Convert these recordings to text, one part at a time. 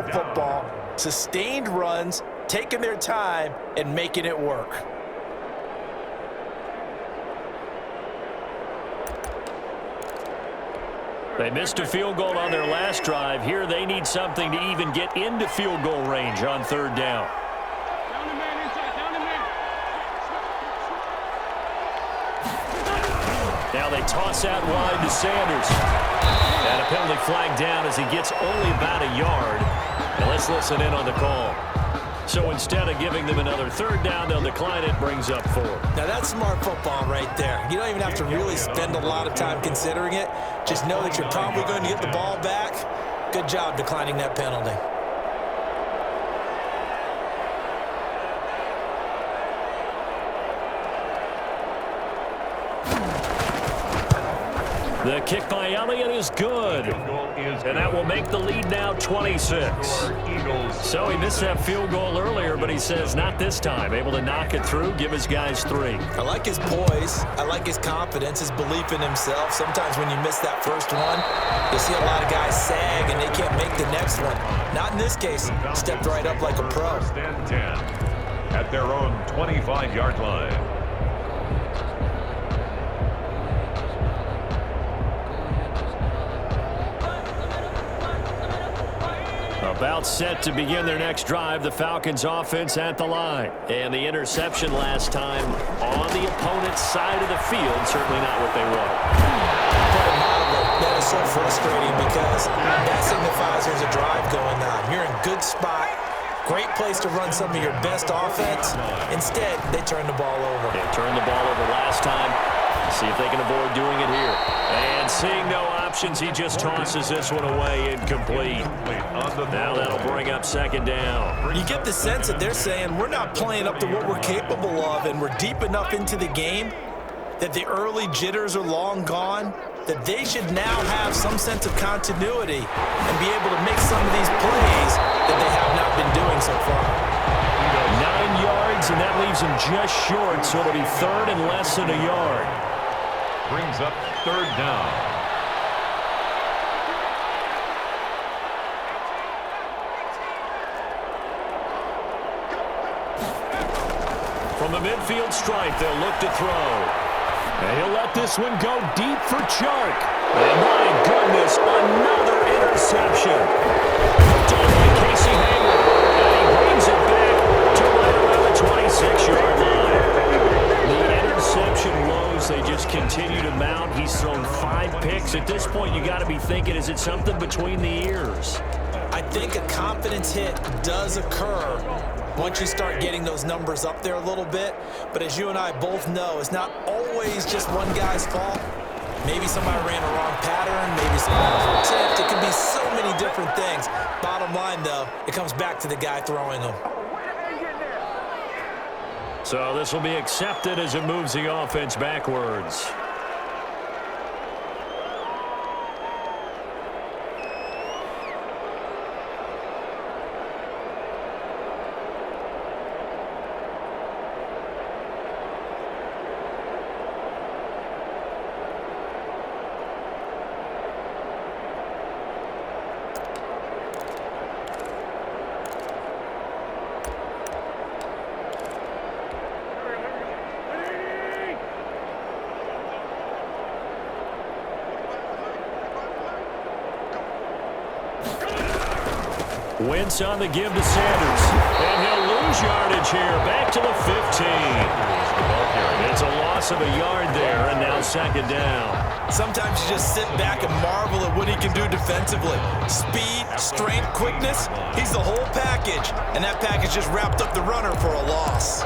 control football, sustained runs, taking their time, and making it work. They missed a field goal on their last drive. Here they need something to even get into field goal range on third down. Now they toss out wide to Sanders. And a penalty flag down as he gets only about a yard. Now let's listen in on the call. So instead of giving them another third down, they'll decline it, brings up 4. Now that's smart football right there. You don't even have to really spend a lot of time considering it. Just know that you're probably going to get the ball back. Good job declining that penalty. The kick by Elliott is good. And that will make the lead now 26. So he missed that field goal earlier, but he says not this time. Able to knock it through, give his guys 3. I like his poise. I like his confidence, his belief in himself. Sometimes when you miss that first one, you see a lot of guys sag and they can't make the next one. Not in this case. Stepped right up like a pro. Stand 10 at their own 25-yard line. About set to begin their next drive, the Falcons offense at the line. And the interception last time on the opponent's side of the field, certainly not what they wanted. That is so frustrating because that signifies there's a drive going on. You're in good spot, great place to run some of your best offense. Instead, they turn the ball over. They turned the ball over last time. See if they can avoid doing it here. And seeing no options, he just tosses this one away, incomplete. Now that'll bring up second down. You get the sense that they're saying we're not playing up to what we're capable of, and we're deep enough into the game that the early jitters are long gone, that they should now have some sense of continuity and be able to make some of these plays that they have not been doing so far. 9 yards, and that leaves him just short, so it'll be third and less than a yard. Brings up third down. From the midfield stripe, they'll look to throw. And he'll let this one go deep for Chark. And my goodness, another interception. Done by Casey Hayward. And he brings it back to right around the 26-yard line. The interception woes, they just continue to mount. He's thrown 5 picks. At this point, you got to be thinking, is it something between the ears? I think a confidence hit does occur once you start getting those numbers up there a little bit. But as you and I both know, it's not always just one guy's fault. Maybe somebody ran a wrong pattern. Maybe somebody was tipped. It could be so many different things. Bottom line, though, it comes back to the guy throwing them. So this will be accepted as it moves the offense backwards. Wentz on the give to Sanders. And he'll lose yardage here. Back to the 15. It's a loss of a yard there, and now second down. Sometimes you just sit back and marvel at what he can do defensively. Speed, strength, quickness, he's the whole package. And that package just wrapped up the runner for a loss.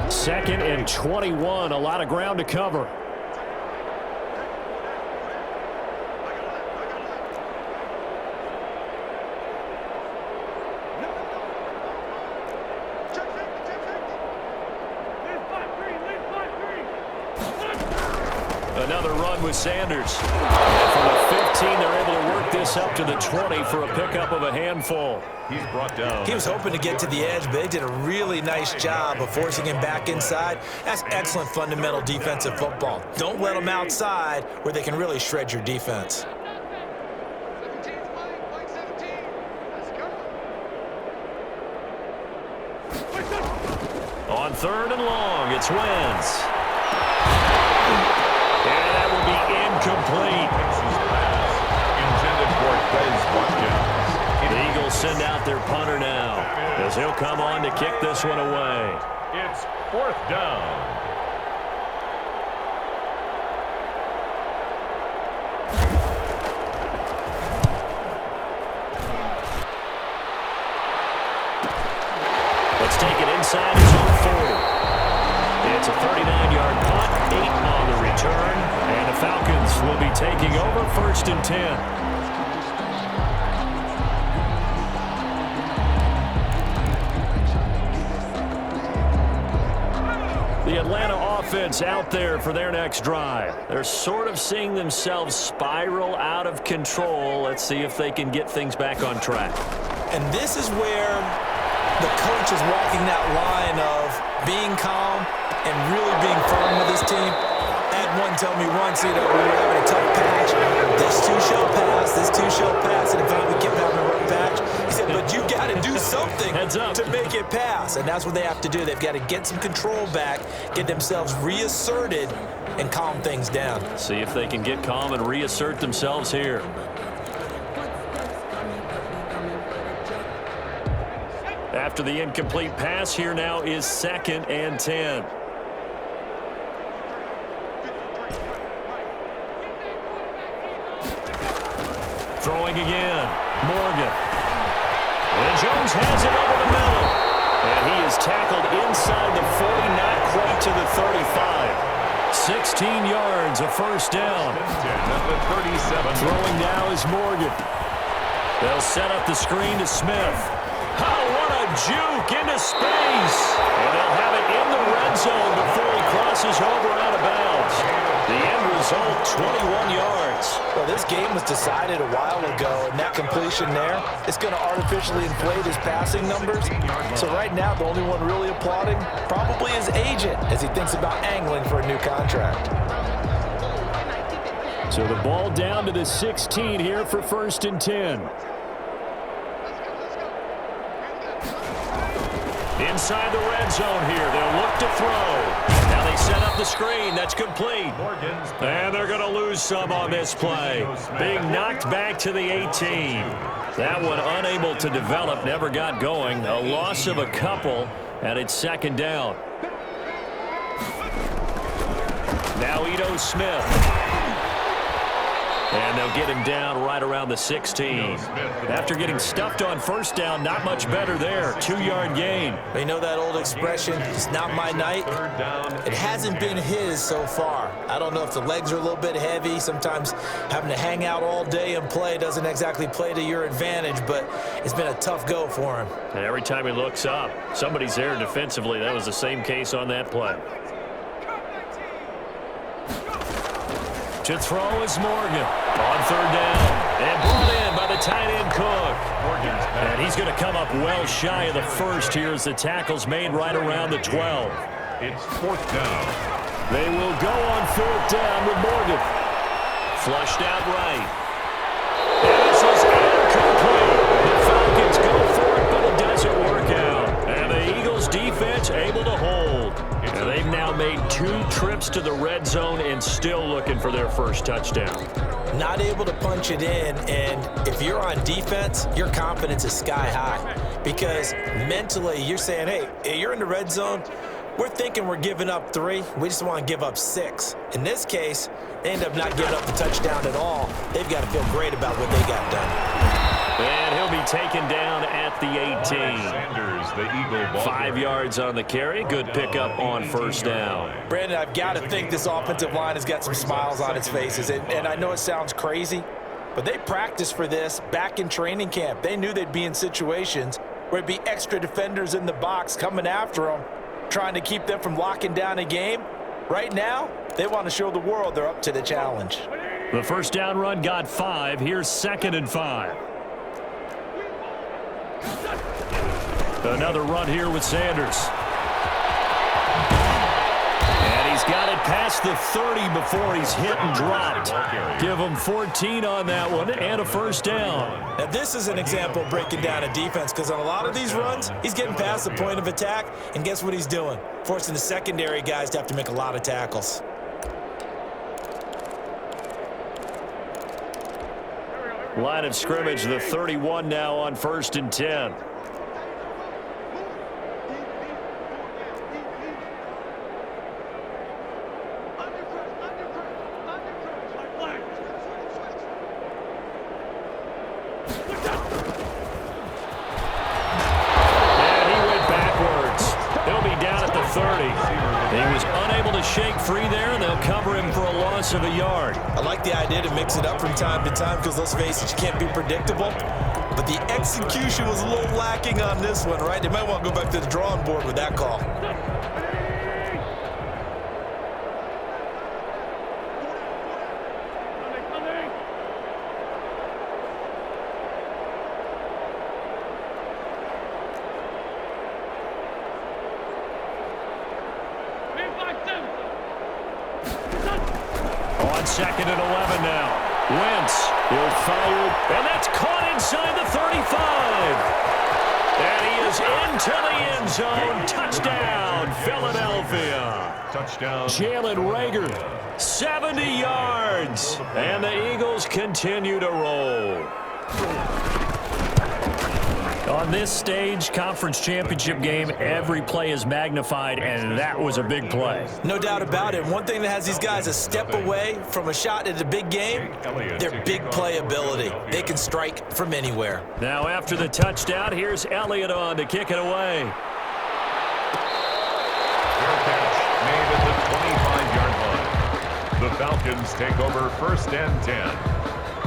2nd and 21, a lot of ground to cover. Another run with Sanders. And from the 15, they're able to work this up to the 20 for a pickup of a handful. He's brought down. He was hoping to get to the edge, but they did a really nice job of forcing him back inside. That's excellent fundamental defensive football. Don't let them outside where they can really shred your defense. third and long. It's Wentz. And that will be incomplete. Intended for Quez Watkins. The Eagles send out their punter now, as he'll come on to kick this one away. It's fourth down. Let's take it inside his own 40. It's a 39-yard punt, 8 on the return, and the Falcons will be taking over first and 10. The Atlanta offense out there for their next drive. They're sort of seeing themselves spiral out of control. Let's see if they can get things back on track. And this is where the coach is walking that line of being calm and really being firm with his team. I had one tell me once, we were having a tough patch. This two shall pass, this two shall pass, and in fact we kept having a rough patch. He said, but you got to do something to make it pass, and that's what they have to do. They've got to get some control back, get themselves reasserted, and calm things down. See if they can get calm and reassert themselves here. After the incomplete pass, here now is 2nd and 10. Throwing again. Morgan. And Jones has it over the middle. And he is tackled inside the 40, not quite to the 35. 16 yards, a first down. At the 37. Throwing now is Morgan. They'll set up the screen to Smith. Oh, what a juke into space. And they'll have it in the red zone before he crosses over out of bounds. The end result, 21 yards. Well, this game was decided a while ago, and that completion there is going to artificially inflate his passing numbers. So right now, the only one really applauding probably his agent as he thinks about angling for a new contract. So the ball down to the 16 here for first and 10. Inside the red zone here. They'll look to throw. Now they set up the screen. That's complete. And they're going to lose some on this play. Being knocked back to the 18. That one unable to develop. Never got going. A loss of a couple. And it's 2nd down. Now Ito Smith. And they'll get him down right around the 16. After getting stuffed on first down, not much better there. 2-yard gain. You know that old expression, it's not my night? It hasn't been his so far. I don't know if the legs are a little bit heavy. Sometimes having to hang out all day and play doesn't exactly play to your advantage, but it's been a tough go for him. And every time he looks up, somebody's there defensively. That was the same case on that play. To throw is Morgan on 3rd down. And brought in by the tight end Cook. And he's going to come up well shy of the first here as the tackle's made right around the 12. It's 4th down. They will go on 4th down with Morgan. Flushed out right. And this is incomplete. The Falcons go for it, but it doesn't work out. And the Eagles defense able to hold. And they've now made 2 trips to the red zone and still looking for their first touchdown. Not able to punch it in, and if you're on defense, your confidence is sky high because mentally you're saying, hey, you're in the red zone. We're thinking we're giving up 3. We just want to give up 6. In this case, they end up not giving up the touchdown at all. They've got to feel great about what they got done. And he'll be taken down at the 18. Sanders, the Eagle ball. 5 yards on the carry. Good pickup on first down. Brandon, I've got to think this offensive line has got some smiles on its faces. And I know it sounds crazy, but they practiced for this back in training camp. They knew they'd be in situations where it'd be extra defenders in the box coming after them, trying to keep them from locking down a game. Right now, they want to show the world they're up to the challenge. The first down run got 5. Here's 2nd and 5. Another run here with Sanders. And he's He's got it past the 30 before he's hit and dropped. Give him 14 on that one and a first down. Now, this is an example of breaking down a defense because on a lot of these runs, he's getting past the point of attack, and guess what he's doing? Forcing the secondary guys to have to make a lot of tackles. Line of scrimmage, the 31 now on 1st and 10. Shake free there, and they'll cover him for a loss of a yard. I like the idea to mix it up from time to time because, let's face it, you can't be predictable. But the execution was a little lacking on this one, right? They might want to go back to the drawing board with that call. Second and 11 now. Wentz will fire, and that's caught inside the 35. And he is into the end zone. Touchdown, Philadelphia. Touchdown. Jalen Reagor, 70 yards. And the Eagles continue to roll. On this stage, conference championship game, every play is magnified, and that was a big play. No doubt about it. One thing that has these guys a step away from a shot at a big game, their big play ability. They can strike from anywhere. Now after the touchdown, here's Elliott on to kick it away. Fair catch made at the 25-yard line. The Falcons take over 1st and 10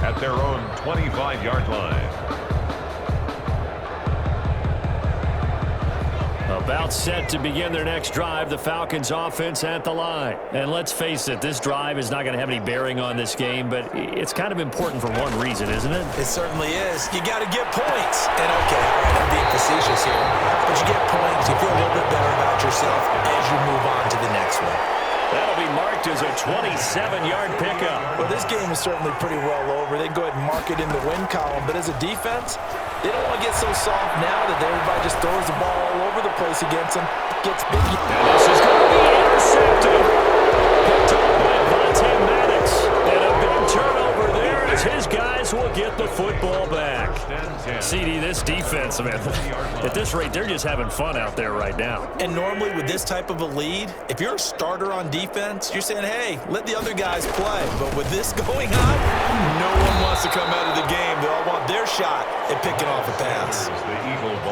at their own 25-yard line. About set to begin their next drive, the Falcons offense at the line. And let's face it, this drive is not going to have any bearing on this game, but it's kind of important for one reason, isn't it? It certainly is. You got to get points. And okay, all right, I'm being facetious here, but you get points, you feel a little bit better about yourself as you move on to the next one. That'll be marked as a 27-yard pickup. Well, this game is certainly pretty well over. They go ahead and mark it in the win column, but as a defense, they don't want to get so soft now that everybody just throws the ball all over the place against them. Gets big. And this is going to be intercepted. Picked up by Vontae Maddox. And a big turnover there as his guys will get the football back. CD, this defense, man, at this rate, they're just having fun out there right now. And normally with this type of a lead, if you're a starter on defense, you're saying, hey, let the other guys play. But with this going on, no one wants to come out of the game. They all want their shot at picking off a pass.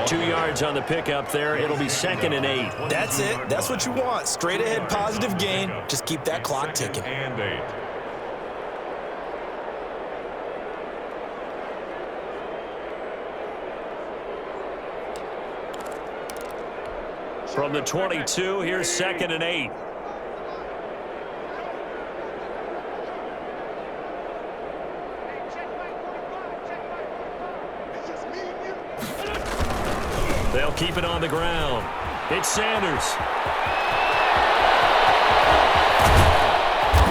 2 yards on the pickup there. It'll be 2nd and 8. That's it. That's what you want. Straight ahead, positive gain. Just keep that clock ticking. And 8. From the 22, here's 2nd and 8. They'll keep it on the ground. It's Sanders.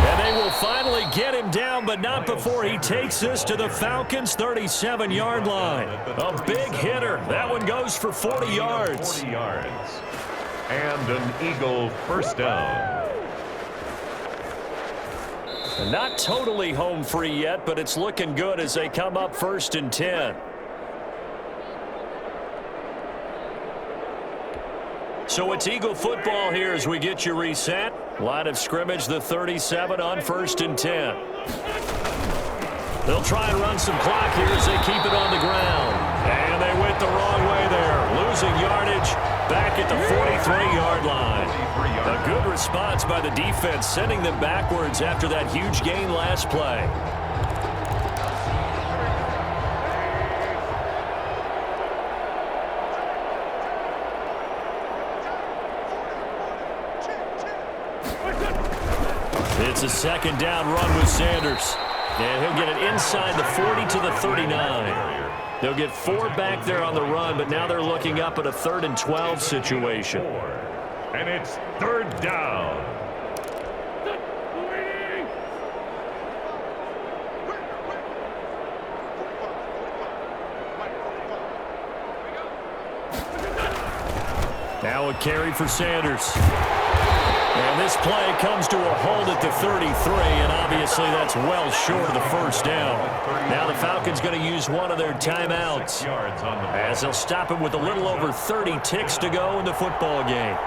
And they will finally get him down, but not before he takes this to the Falcons' 37-yard line. A big hitter. That one goes for 40 yards. 40 yards. And an Eagle first down. Not totally home free yet, but it's looking good as they come up 1st and 10. So it's Eagle football here as we get you reset. Line of scrimmage, the 37 on 1st and 10. They'll try and run some clock here as they keep it on the ground. And they went the wrong way there. Losing yardage back at the 43-yard line. A good response by the defense, sending them backwards after that huge gain last play. It's a 2nd down run with Sanders. And he'll get it inside the 40 to the 39. They'll get 4 back there on the run, but now they're looking up at a 3rd and 12 situation. And it's 3rd down. Now a carry for Sanders. And this play comes to a halt at the 33, and obviously that's well short of the first down. Now the Falcons going to use one of their timeouts as they'll stop it with a little over 30 ticks to go in the football game.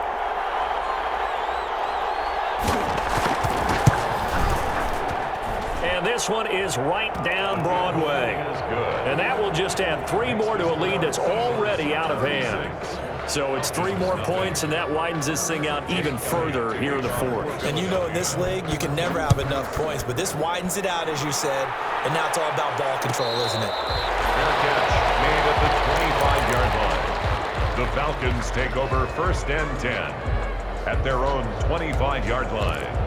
And this one is right down Broadway. And that will just add 3 more to a lead that's already out of hand. So it's 3 more points, and that widens this thing out even further here in the fourth. And you know in this league, you can never have enough points, but this widens it out, as you said, and now it's all about ball control, isn't it? Fair catch made at the 25-yard line. The Falcons take over 1st and 10 at their own 25-yard line.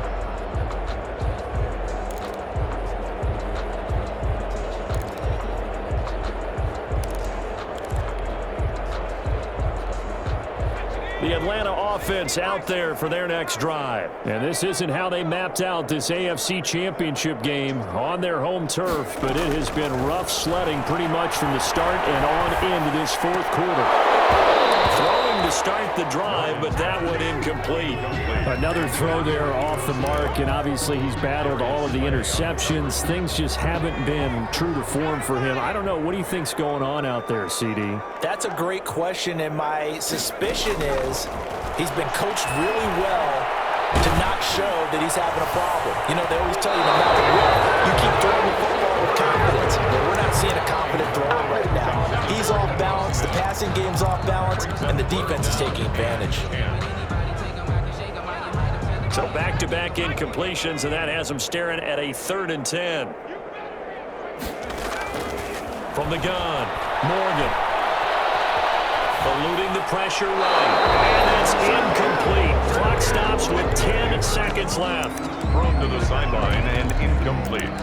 The Atlanta offense out there for their next drive. And this isn't how they mapped out this AFC Championship game on their home turf, but it has been rough sledding pretty much from the start and on into this fourth quarter. Throwing to start the drive, but that one incomplete. Another throw there off the mark, and obviously he's battled all of the interceptions. Things just haven't been true to form for him. I don't know. What do you think's going on out there, CD? That's a great question, and my suspicion is he's been coached really well to not show that he's having a problem. You know, they always tell you no matter what, you keep throwing the football with confidence. But we're not seeing a confident thrower right now. He's off balance, the passing game's off balance, and the defense is taking advantage. So back-to-back incompletions, and that has him staring at a 3rd and 10. From the gun, Morgan. Eluding the pressure right. And that's incomplete. Clock stops with 10 seconds left. Thrown to the sideline and incomplete.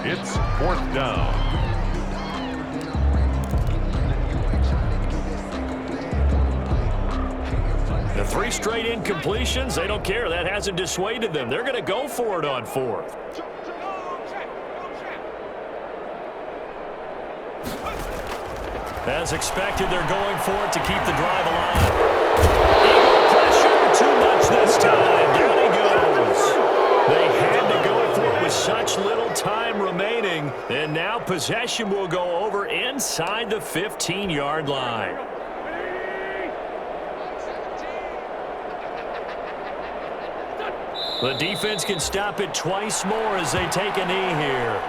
It's 4th down. The 3 straight incompletions, they don't care. That hasn't dissuaded them. They're going to go for it on 4th. As expected, they're going for it to keep the drive alive. Eagle pressure, too much this time. Down he goes. They had to go for it with such little time remaining, and now possession will go over inside the 15-yard line. The defense can stop it twice more as they take a knee here.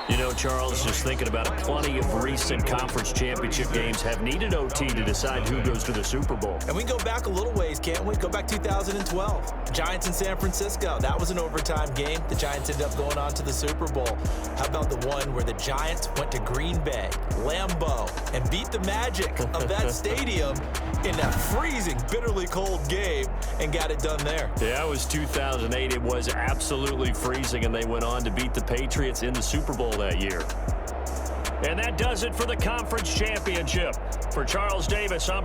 You know, Charles, just thinking about it, plenty of recent conference championship games have needed OT to decide who goes to the Super Bowl. And we can go back a little ways, can't we? Go back 2012. Giants in San Francisco. That was an overtime game. The Giants ended up going on to the Super Bowl. How about the one where the Giants went to Green Bay, Lambeau, and beat the Magic of that stadium in that freezing, bitterly cold game and got it done there? Yeah, it was 2008. It was absolutely freezing, and they went on to beat the Patriots in the Super Bowl that year. And that does it for the conference championship. For Charles Davis, I'm